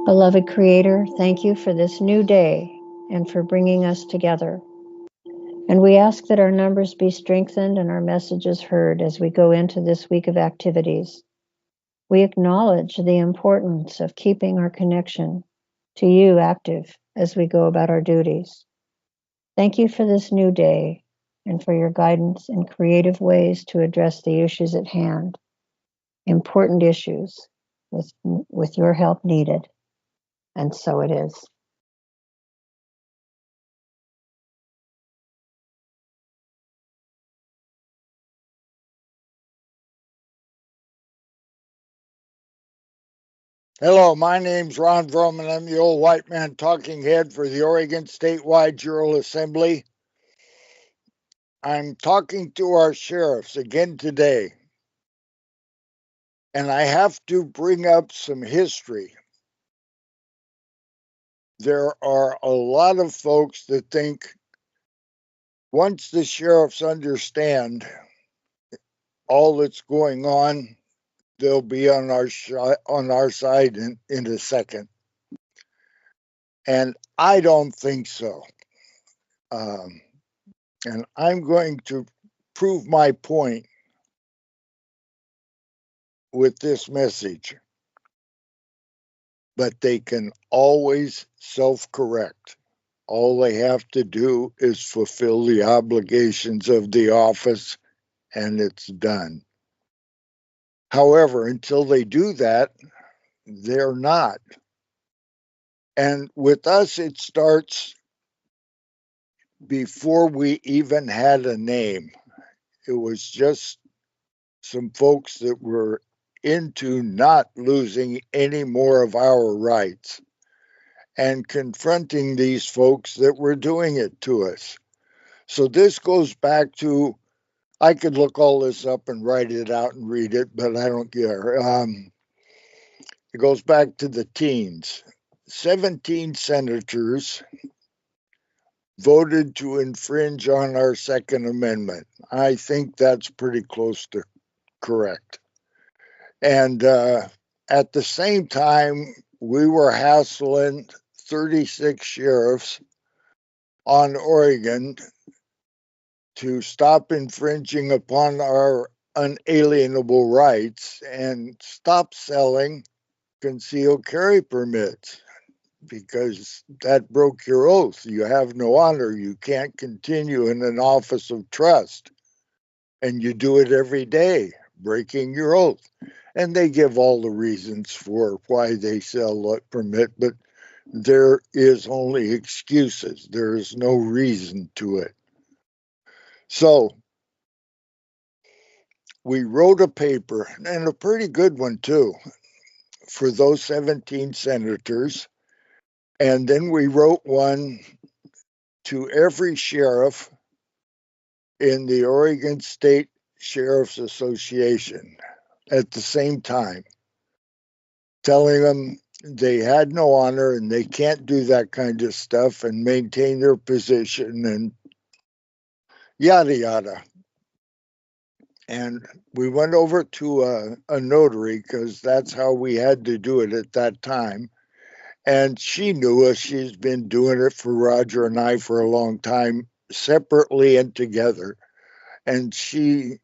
Beloved Creator, thank you for this new day and for bringing us together. And we ask that our numbers be strengthened and our messages heard as we go into this week of activities. We acknowledge the importance of keeping our connection to you active as we go about our duties. Thank you for this new day and for your guidance in creative ways to address the issues at hand, important issues with your help needed. And so it is. Hello, my name's Ron Vroman. I'm the old white man talking head for the Oregon Statewide Jural Assembly. I'm talking to our sheriffs again today, and I have to bring up some history. There are a lot of folks that think once the sheriffs understand all that's going on, they'll be on our side in a second. And I don't think so. And I'm going to prove my point with this message. But they can always self-correct. All they have to do is fulfill the obligations of the office, and it's done. However, until they do that, they're not. And with us, it starts before we even had a name. It was just some folks that were into not losing any more of our rights and confronting these folks that were doing it to us. So this goes back to, I could look all this up and write it out and read it, but I don't care. It goes back to the teens. 17 senators voted to infringe on our Second Amendment. I think that's pretty close to correct. And at the same time, we were hassling 36 sheriffs on Oregon to stop infringing upon our unalienable rights and stop selling concealed carry permits, because that broke your oath. You have no honor. You can't continue in an office of trust. And you do it every day, breaking your oath. And they give all the reasons for why they sell that permit, but there is only excuses. There is no reason to it. So we wrote a paper, and a pretty good one too, for those 17 senators. And then we wrote one to every sheriff in the Oregon State Sheriff's Association at the same time, telling them they had no honor and they can't do that kind of stuff and maintain their position and yada yada. And we went over to a notary, because that's how we had to do it at that time. And she knew us. She's been doing it for Roger and I for a long time, separately and together. And she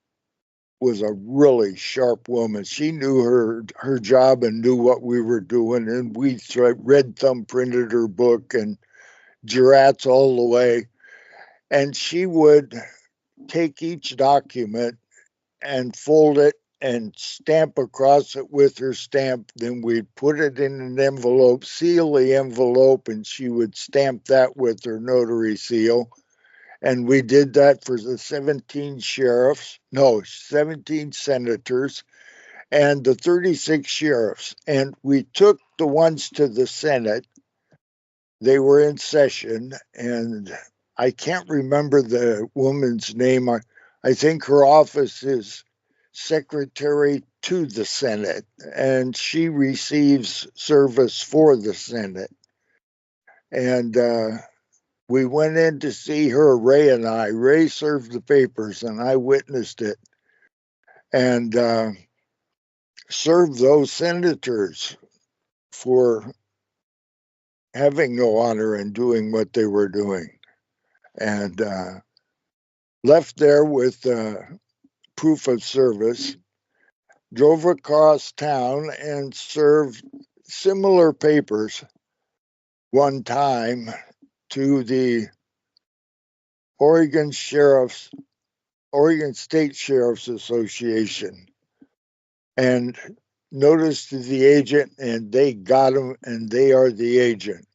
was a really sharp woman. She knew her job and knew what we were doing. And we read thumbprinted her book and Jurats all the way. And she would take each document and fold it and stamp across it with her stamp. Then we'd put it in an envelope, seal the envelope, and she would stamp that with her notary seal. And we did that for the 17 senators and the 36 sheriffs. And we took the ones to the Senate. They were in session, and I can't remember the woman's name. I think her office is secretary to the Senate, and she receives service for the Senate. And we went in to see her, Ray and I. Ray served the papers, and I witnessed it, and served those senators for having no honor in doing what they were doing, and left there with proof of service, drove across town and served similar papers one time to the Oregon State Sheriff's Association, and noticed the agent, and they got him, and they are the agent.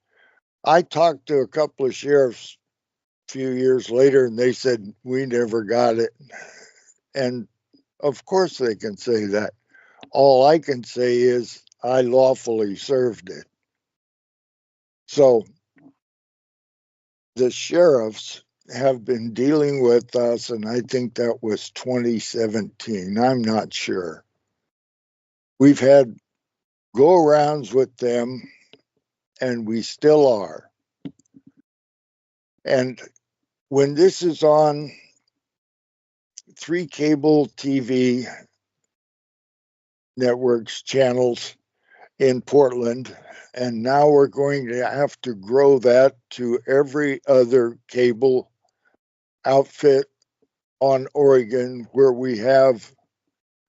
I talked to a couple of sheriffs a few years later, and they said, we never got it. And of course they can say that. All I can say is I lawfully served it. So the sheriffs have been dealing with us, and I think that was 2017. I'm not sure. We've had go-arounds with them, and we still are. And when this is on 3 cable TV networks, channels in Portland, and now we're going to have to grow that to every other cable outfit on Oregon where we have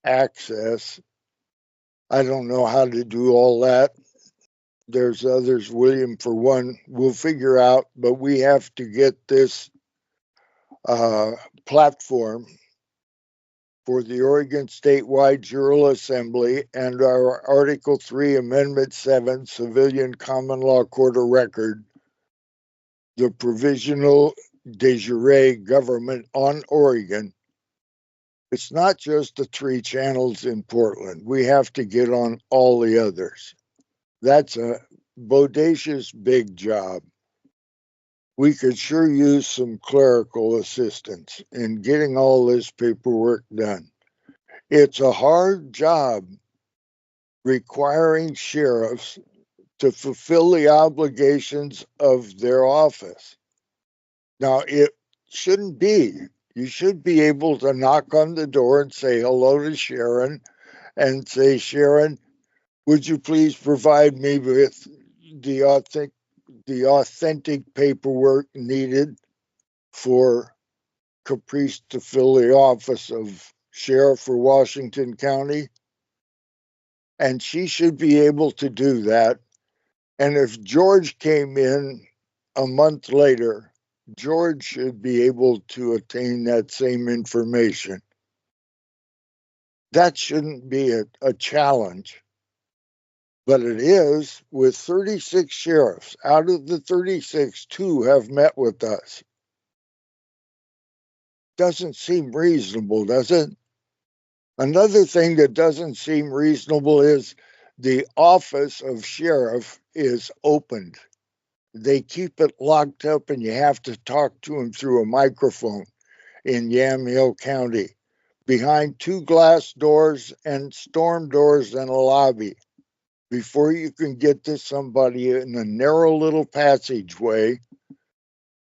access. I don't know how to do all that. There's others, William for one, we'll figure out, but we have to get this platform for the Oregon Statewide Jural Assembly and our Article 3, Amendment 7, Civilian Common Law Court of Record, the provisional de jure government on Oregon. It's not just the 3 channels in Portland. We have to get on all the others. That's a bodacious big job. We could sure use some clerical assistance in getting all this paperwork done. It's a hard job requiring sheriffs to fulfill the obligations of their office. Now, it shouldn't be. You should be able to knock on the door and say hello to Sharon and say, Sharon, would you please provide me with the authentic paperwork needed for Caprice to fill the office of sheriff for Washington County? And she should be able to do that. And if George came in a month later, George should be able to attain that same information. That shouldn't be a challenge, but it is with 36 sheriffs. Out of the 36, 2 have met with us. Doesn't seem reasonable, does it? Another thing that doesn't seem reasonable is the office of sheriff is opened. They keep it locked up, and you have to talk to them through a microphone in Yamhill County, behind 2 glass doors and storm doors and a lobby, before you can get to somebody in a narrow little passageway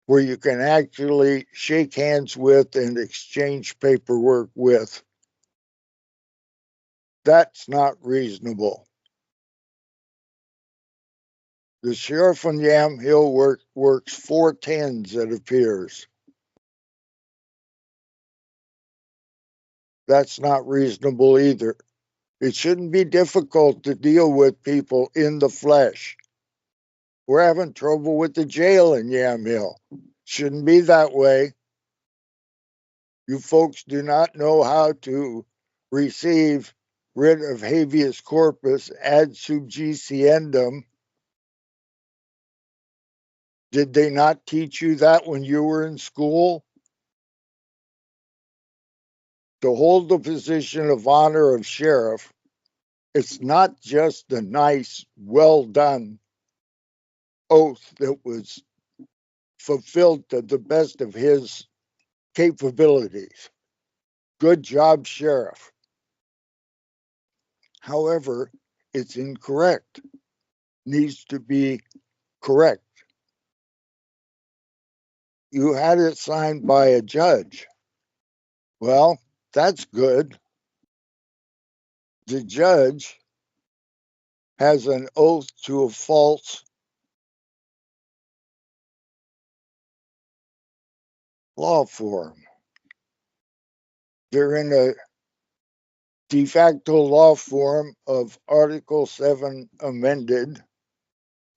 where you can actually shake hands with and exchange paperwork with. That's not reasonable. The sheriff on Yamhill works 4 10s, it appears. That's not reasonable either. It shouldn't be difficult to deal with people in the flesh. We're having trouble with the jail in Yamhill. Shouldn't be that way. You folks do not know how to receive writ of habeas corpus ad subjiciendum. Did they not teach you that when you were in school? To hold the position of honor of sheriff, it's not just a nice, well done oath that was fulfilled to the best of his capabilities. Good job, sheriff. However, it's incorrect. Needs to be correct. You had it signed by a judge. Well, that's good. The judge has an oath to a false law form. They're in a de facto law form of Article 7 amended,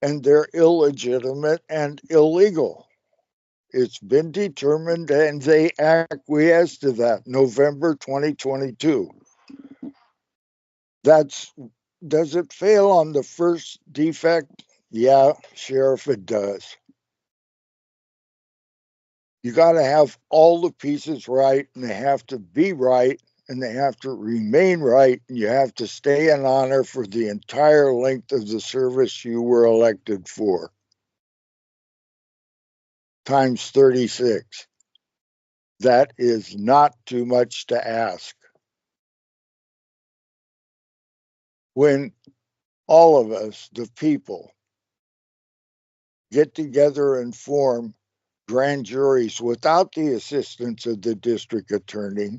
and they're illegitimate and illegal. It's been determined, and they acquiesced to that November 2022. Does it fail on the first defect? Yeah, Sheriff, it does. You got to have all the pieces right, and they have to be right, and they have to remain right, and you have to stay in honor for the entire length of the service you were elected for. Times 36. That is not too much to ask. When all of us, the people, get together and form grand juries without the assistance of the district attorney,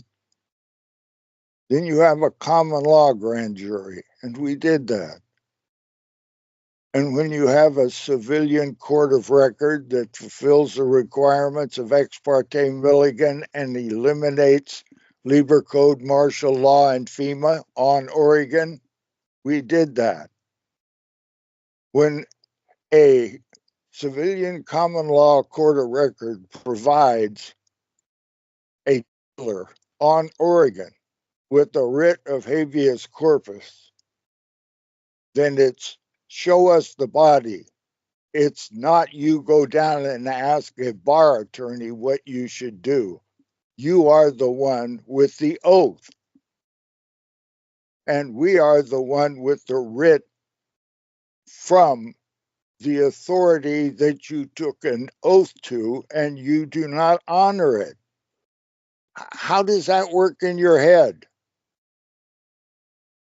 then you have a common law grand jury, and we did that. And when you have a civilian court of record that fulfills the requirements of Ex parte Milligan and eliminates Lieber Code, martial law, and FEMA on Oregon, we did that. When a civilian common law court of record provides a dealer on Oregon with a writ of habeas corpus, then it's show us the body. It's not you go down and ask a bar attorney what you should do. You are the one with the oath. And we are the one with the writ from the authority that you took an oath to, and you do not honor it. How does that work in your head?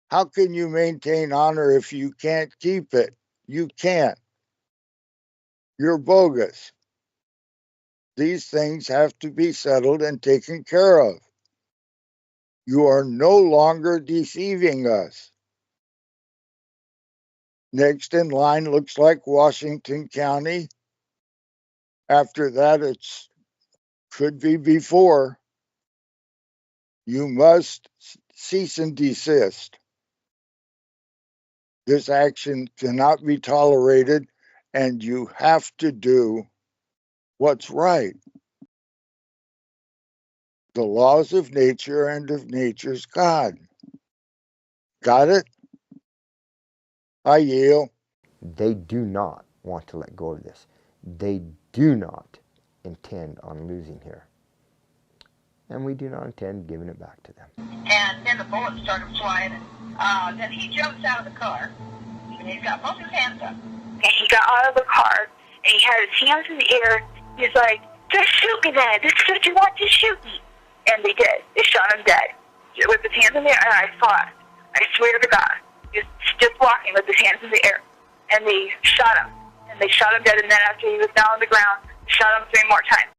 How can you maintain honor if you can't keep it? You can't. You're bogus. These things have to be settled and taken care of. You are no longer deceiving us. Next in line looks like Washington County. After that, it's could be before. You must cease and desist. This action cannot be tolerated, and you have to do what's right. The laws of nature and of nature's God. Got it? I yield. They do not want to let go of this. They do not intend on losing here. And we do not intend giving it back to them. And then the bullets started flying. Then he jumps out of the car. And he's got both his hands up. And he got out of the car, and he had his hands in the air. He's like, just shoot me then. This is what you want, to shoot me. And they did. They shot him dead. With his hands in the air, and I saw it. I swear to God. He was just walking with his hands in the air. And they shot him. And they shot him dead, and then after he was down on the ground, they shot him 3 more times.